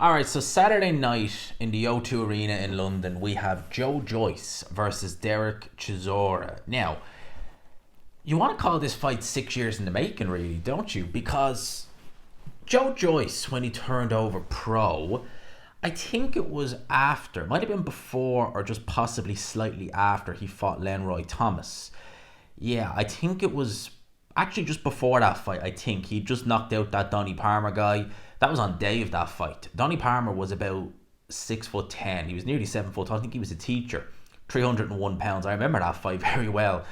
All right, so Saturday night in the O2 Arena in London, we have Joyce versus Derek Chisora. Now, you want to call this fight 6 years in the making, really, don't you? Because Joyce, when he turned over pro, I think it was after, might have been before or just possibly slightly after he fought Lenroy Thomas. Yeah, I think it was actually just before that fight. I think he just knocked out that Donny Palmer guy. That was on day of that fight. Donny Palmer was about 6'10". He was nearly 7 foot tall. I think he was a teacher. 301 pounds. I remember that fight very well.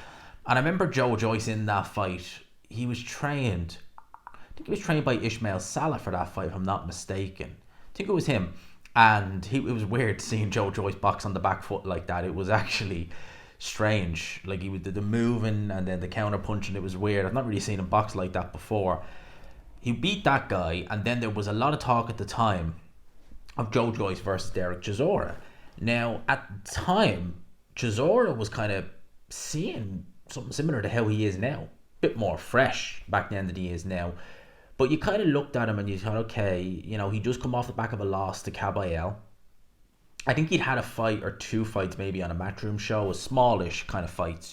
And I remember Joyce in that fight. He was trained. I think he was trained by Ishmael Salah for that fight, if I'm not mistaken. I think it was him. And it was weird seeing Joyce box on the back foot like that. It was actually strange. Like he did the moving and then the counter punching. It was weird. I've not really seen him box like that before. He beat that guy, and then there was a lot of talk at the time of Joyce versus Derek Chisora. Now, at the time, Chisora was kind of seeing something similar to how he is now. A bit more fresh back then than he is now. But you kind of looked at him and you thought, okay, he just come off the back of a loss to Caballel. I think he'd had a fight or two fights maybe on a Matchroom show, a smallish kind of fights,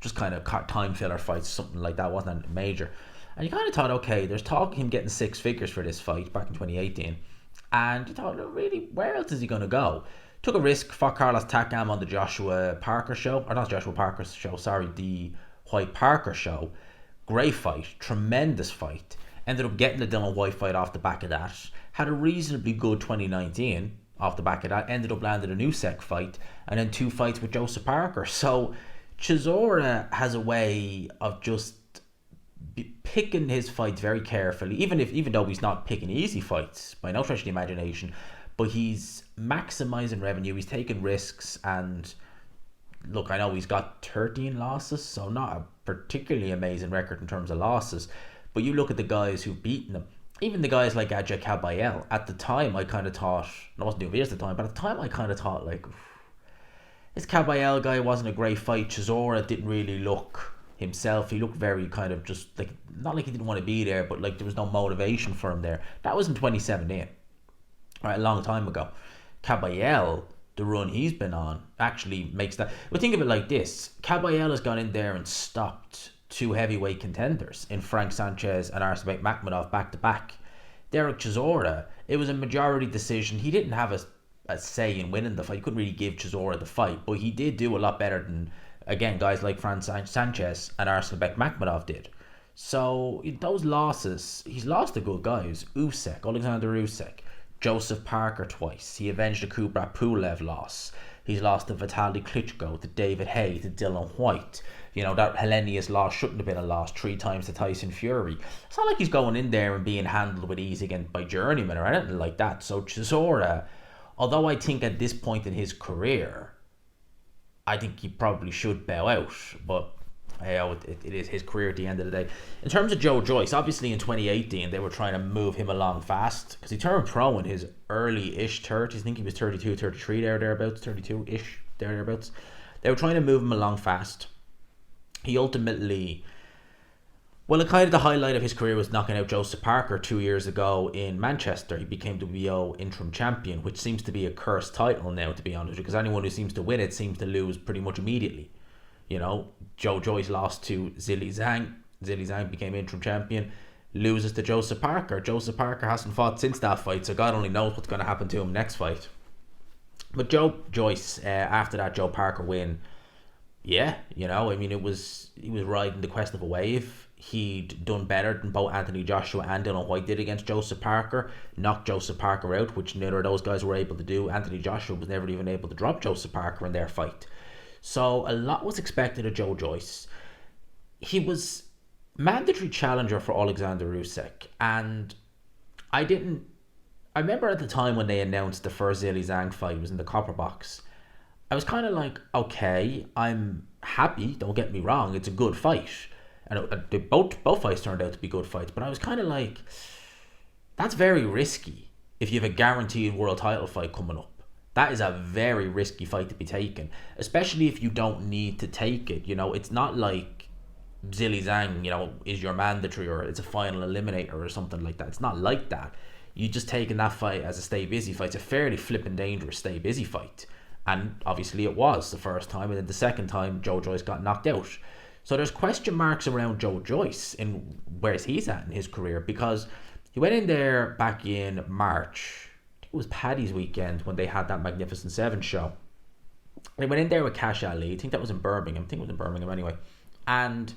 just kind of time filler fights, something like that, wasn't major. And you kind of thought, okay, there's talk of him getting six figures for this fight back in 2018. And you thought, really, where else is he going to go? Took a risk for Carlos Takam on the Joshua Parker show, or not Joshua Parker's show, sorry, the White Parker show. Great fight, tremendous fight. Ended up getting the Dylan White fight off the back of that. Had a reasonably good 2019 off the back of that. Ended up landing a new sec fight. And then two fights with Joseph Parker. So Chisora has a way of just picking his fights very carefully. Even though he's not picking easy fights, by no stretch of the imagination. But he's maximising revenue. He's taking risks. And look, I know he's got 13 losses. So not a particularly amazing record in terms of losses. But you look at the guys who've beaten him, even the guys like Adja Caballel, at the time I kind of thought, I wasn't doing videos at the time, but at the time I kind of thought, like, this Caballel guy wasn't a great fight. Chisora didn't really look himself. He looked very kind of just, like, not like he didn't want to be there, but like there was no motivation for him there. That was in 2017, right, a long time ago. Caballel, the run he's been on, actually makes that. But think of it like this. Caballel has gone in there and stopped two heavyweight contenders in Frank Sanchez and Arslanbek Makhmudov back to back. Derek Chisora, it was a majority decision. He didn't have a say in winning the fight. You couldn't really give Chisora the fight, but he did do a lot better than, again, guys like Frank Sanchez and Arslanbek Makhmudov did. So those losses, he's lost the good guys. Alexander Usyk, Joseph Parker twice. He avenged the Kubrat Pulev loss. He's lost to Vitaly Klitschko, to David Haye, to Dylan White. That Hellenius loss shouldn't have been a loss 3 times to Tyson Fury. It's not like he's going in there and being handled with ease again by journeyman or anything like that. So Chisora, although I think at this point in his career, I think he probably should bow out. But it is his career at the end of the day. In terms of Joyce, obviously in 2018, they were trying to move him along fast because he turned pro in his early-ish 30s. I think he was 32, 33 thereabouts, 32-ish thereabouts. They were trying to move him along fast. He ultimately, well, kind of the highlight of his career was knocking out Joseph Parker 2 years ago in Manchester. He became WBO interim champion, which seems to be a cursed title now, to be honest, because anyone who seems to win it seems to lose pretty much immediately. Joyce lost to Zhilei Zhang. Zhilei Zhang became interim champion, loses to Joseph Parker. Joseph Parker hasn't fought since that fight, so God only knows what's going to happen to him next fight. But Joyce, after that Joe Parker win, yeah, he was riding the crest of a wave. He'd done better than both Anthony Joshua and Dylan White did against Joseph Parker. Knocked Joseph Parker out, which neither of those guys were able to do. Anthony Joshua was never even able to drop Joseph Parker in their fight. So a lot was expected of Joyce. He was mandatory challenger for Alexander Usyk. And I remember at the time when they announced the first Zhilei Zhang fight was in the Copper Box. I was kind of like, okay, I'm happy, don't get me wrong, it's a good fight. And both fights turned out to be good fights, but I was kind of like, that's very risky if you have a guaranteed world title fight coming up. That is a very risky fight to be taken, especially if you don't need to take it. It's not like Zhilei Zhang, is your mandatory or it's a final eliminator or something like that. It's not like that. You just taking that fight as a stay busy fight. It's a fairly flipping dangerous stay busy fight. And obviously it was the first time, and then the second time Joe Joyce got knocked out. So there's question marks around Joe Joyce in where he's at in his career, because he went in there back in March. I think it was Paddy's weekend when they had that Magnificent Seven show. They went in there with Cash Ali. I think that was in Birmingham. I think it was in Birmingham anyway. And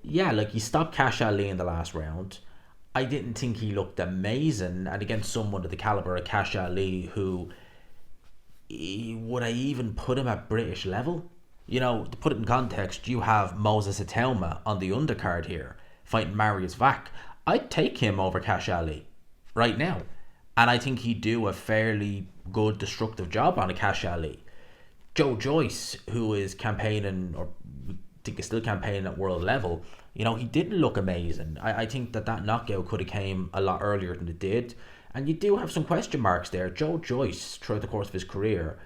yeah, like, he stopped Cash Ali in the last round. I didn't think he looked amazing, and against someone of the caliber of Cash Ali, who, would I even put him at British level? You know, to put it in context, you have Moses Atelma on the undercard here fighting Marius Vac. I'd take him over Cash Ali right now, and I think he'd do a fairly good destructive job on a Cash Ali. Joe Joyce, who is campaigning, or I think is still campaigning at world level, you know, he didn't look amazing. I think that knockout could have came a lot earlier than it did. And you do have some question marks there. Joe Joyce, throughout the course of his career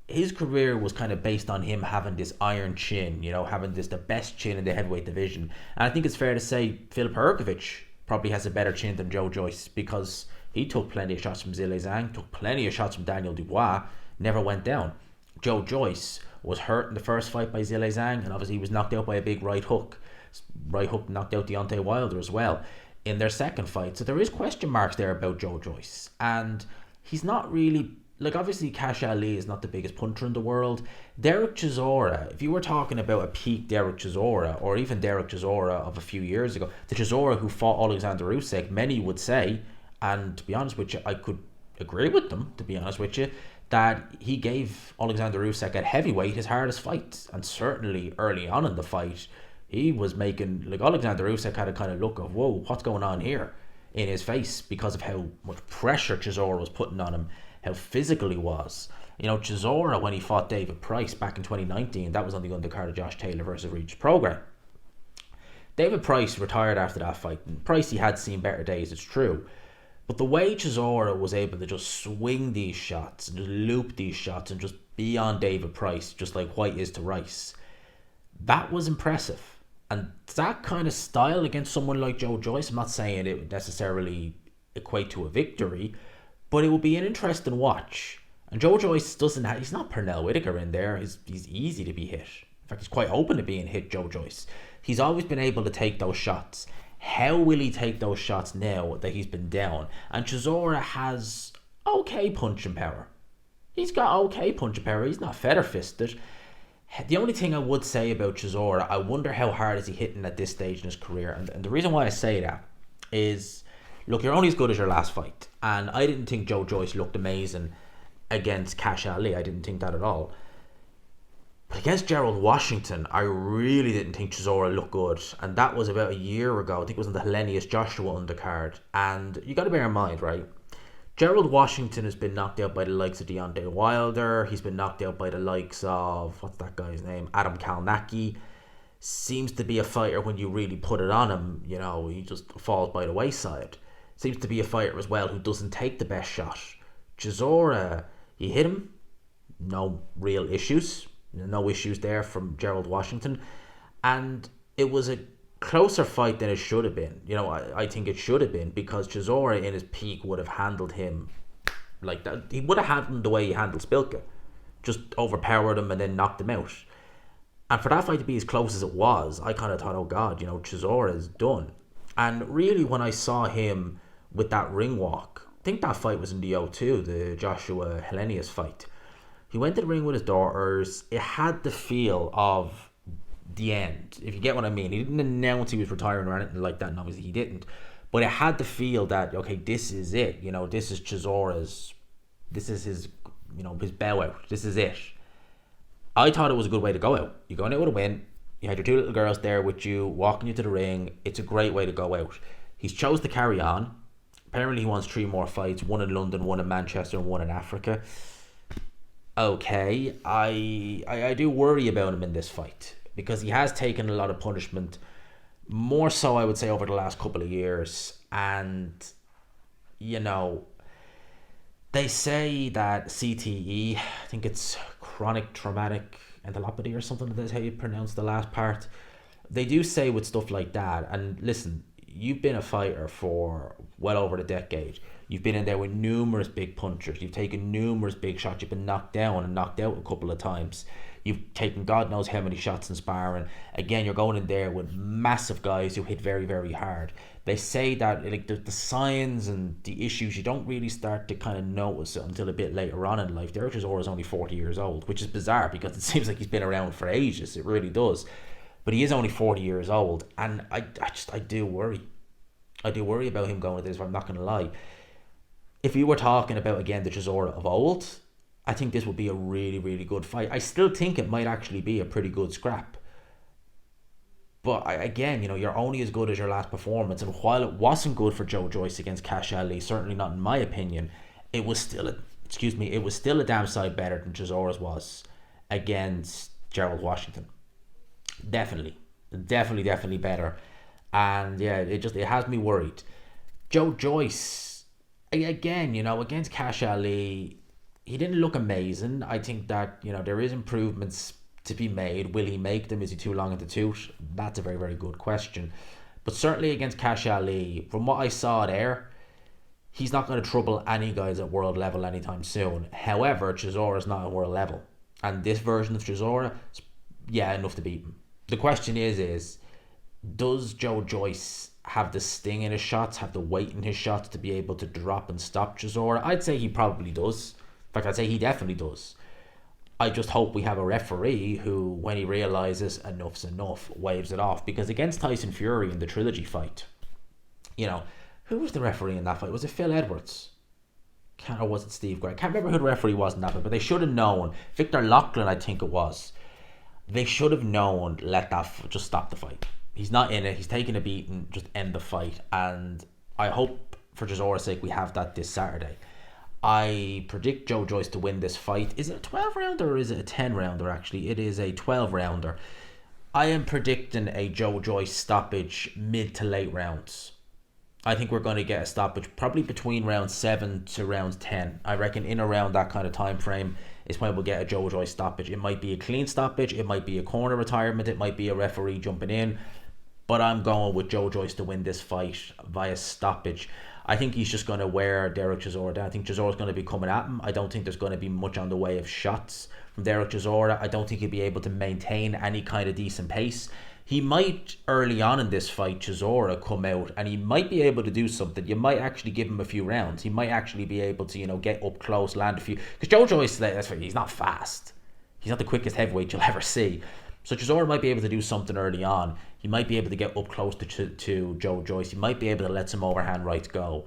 was kind of based on him having this iron chin, you know, having the best chin in the heavyweight division. And I think it's fair to say Filip Hrgovic probably has a better chin than Joe Joyce, because he took plenty of shots from Zhilei Zhang, took plenty of shots from Daniel Dubois, never went down. Joe Joyce was hurt in the first fight by Zhilei Zhang, and obviously he was knocked out by a big right hook. Right hook knocked out Deontay Wilder as well in their second fight. So there is question marks there about Joe Joyce. And he's not really, like, obviously Cash Ali is not the biggest puncher in the world. Derek Chisora, if you were talking about a peak Derek Chisora, or even Derek Chisora of a few years ago, the Chisora who fought Alexander Usyk, many would say, and to be honest with you, I could agree with them, to be honest with you, that he gave Alexander Usyk at heavyweight his hardest fight. And certainly early on in the fight, he was making, like, Alexander Usyk had a kind of look of, whoa, what's going on here, in his face, because of how much pressure Chisora was putting on him, how physical he was. You know, Chisora, when he fought David Price back in 2019, that was on the undercard of Josh Taylor versus Regis Prograis. David Price retired after that fight. And Price, he had seen better days, it's true. But the way Chisora was able to just swing these shots, and just loop these shots, and just be on David Price, just like White is to Rice, that was impressive. And that kind of style against someone like Joe Joyce, I'm not saying it would necessarily equate to a victory, but it will be an interesting watch. And Joe Joyce he's not Pernell Whitaker in there. He's easy to be hit. In fact, he's quite open to being hit, Joe Joyce. He's always been able to take those shots. How will he take those shots now that he's been down? And Chisora has okay punching power. He's got okay punching power. He's not feather fisted. The only thing I would say about Chisora, I wonder how hard is he hitting at this stage in his career. And the reason why I say that is, look, you're only as good as your last fight. And I didn't think Joe Joyce looked amazing against Cash Ali. I didn't think that at all. But against Gerald Washington, I really didn't think Chisora looked good. And that was about a year ago. I think it was on the Hellenius Joshua undercard. And you got to bear in mind, right? Gerald Washington has been knocked out by the likes of Deontay Wilder. He's been knocked out by the likes of, what's that guy's name? Adam Kalnacki. Seems to be a fighter, when you really put it on him, you know, he just falls by the wayside. Seems to be a fighter as well who doesn't take the best shot. Chisora, he hit him. No real issues. No issues there from Gerald Washington. And it was a closer fight than it should have been. You know, I think it should have been, because Chisora in his peak would have handled him like that. He would have handled him the way he handled Spilka, just overpowered him and then knocked him out. And for that fight to be as close as it was, I kind of thought, oh god, you know, Chisora is done. And really, when I saw him with that ring walk, I think that fight was in the O2, the Joshua Hellenius fight. He went to the ring with his daughters. It had the feel of the end, if you get what I mean. He didn't announce he was retiring or anything like that, and obviously he didn't, but it had the feel that, okay, this is it, you know, this is Chisora's, this is his, you know, his bow out, this is it. I thought it was a good way to go out. You're going out with a win, you had your two little girls there with you, walking you to the ring. It's a great way to go out. He's chose to carry on. Apparently he wants 3 more fights, 1 in London, 1 in Manchester, and 1 in Africa. Okay, I do worry about him in this fight, because he has taken a lot of punishment, more so I would say over the last couple of years. And, you know, they say that CTE, I think it's chronic traumatic encephalopathy or something, that's how you pronounce the last part. They do say with stuff like that, and listen, you've been a fighter for well over a decade. You've been in there with numerous big punchers. You've taken numerous big shots. You've been knocked down and knocked out a couple of times. You've taken God knows how many shots in sparring. Again, you're going in there with massive guys who hit very, very hard. They say that like the signs and the issues you don't really start to kind of notice it until a bit later on in life. Derek Chisora is only 40 years old, which is bizarre because it seems like he's been around for ages. It really does. But he is only 40 years old, and I do worry. I do worry about him going to this, I'm not going to lie. If you were talking about, again, the Chisora of old, I think this would be a really, really good fight. I still think it might actually be a pretty good scrap. But again, you're only as good as your last performance. And while it wasn't good for Joe Joyce against Cash Ali, certainly not in my opinion, it was still a damn side better than Chisora's was against Gerald Washington. Definitely better. And yeah, it has me worried. Joe Joyce, again, against Cash Ali, he didn't look amazing. I think that, there is improvements to be made. Will he make them? Is he too long in the tooth? That's a very, very good question. But certainly against Cash Ali, from what I saw there, he's not going to trouble any guys at world level anytime soon. However, Chisora's not at world level. And this version of Chisora, enough to beat him. The question is does Joe Joyce have the sting in his shots, have the weight in his shots to be able to drop and stop Chisora? I'd say he probably does. In fact, I'd say he definitely does. I just hope we have a referee who, when he realises enough's enough, waves it off. Because against Tyson Fury in the trilogy fight, who was the referee in that fight? Was it Phil Edwards? Or was it Steve Gray? I can't remember who the referee was in that fight, but they should have known. Victor Loughlin, I think it was. They should have known, just stop the fight. He's not in it. He's taking a beating. Just end the fight. And I hope, for Chisora's sake, we have that this Saturday. I predict Joe Joyce to win this fight. Is it a 12 rounder or is it a 10 rounder? Actually, it is a 12 rounder. I am predicting a Joe Joyce stoppage mid to late rounds. I think we're going to get a stoppage probably between round 7 to round 10. I reckon in around that kind of time frame is when we'll get a Joe Joyce stoppage. It might be a clean stoppage. It might be a corner retirement. It might be a referee jumping in. But I'm going with Joe Joyce to win this fight via stoppage. I think he's just going to wear Derek Chisora down. I think Chisora's going to be coming at him. I don't think there's going to be much on the way of shots from Derek Chisora. I don't think he'll be able to maintain any kind of decent pace. He might, early on in this fight, Chisora come out and he might be able to do something. You might actually give him a few rounds. He might actually be able to, get up close, land a few. Because Joe Joyce, he's not fast. He's not the quickest heavyweight you'll ever see. So Chisora might be able to do something early on. He might be able to get up close to Joe Joyce. He might be able to let some overhand rights go.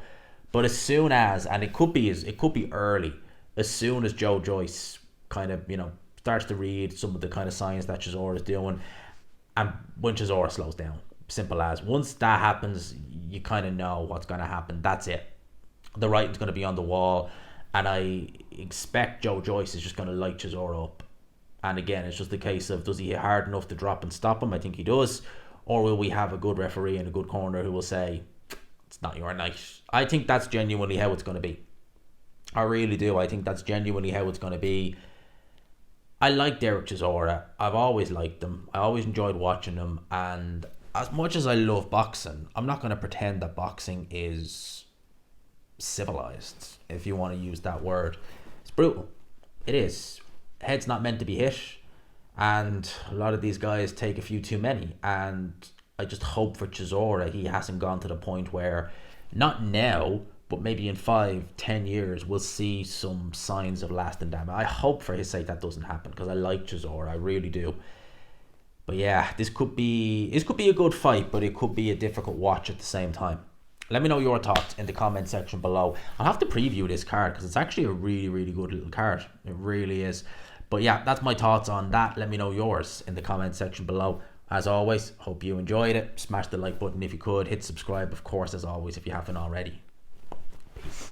But as soon as, and it could be early, as soon as Joe Joyce kind of, starts to read some of the kind of signs that Chisora is doing, and when Chisora slows down, simple as. Once that happens, you kind of know what's going to happen. That's it. The writing's going to be on the wall, and I expect Joe Joyce is just going to light Chisora up. And again, it's just a case of, does he hit hard enough to drop and stop him? I think he does. Or will we have a good referee in a good corner who will say, it's not your night? I think that's genuinely how it's going to be. I really do. I think that's genuinely how it's going to be. I like Derek Chisora. I've always liked him. I always enjoyed watching him. And as much as I love boxing, I'm not going to pretend that boxing is civilized, if you want to use that word. It's brutal. It is. Head's not meant to be hit, and a lot of these guys take a few too many. And I just hope for Chisora he hasn't gone to the point where, not now, but maybe in 5-10 years we'll see some signs of lasting damage. I hope for his sake that doesn't happen, because I like Chisora, I really do. But yeah, this could be a good fight, but it could be a difficult watch at the same time. Let me know your thoughts in the comment section below. I'll have to preview this card because it's actually a really, really good little card. It really is. But yeah, that's my thoughts on that. Let me know yours in the comment section below. As always, hope you enjoyed it. Smash the like button if you could. Hit subscribe, of course, as always, if you haven't already. Peace.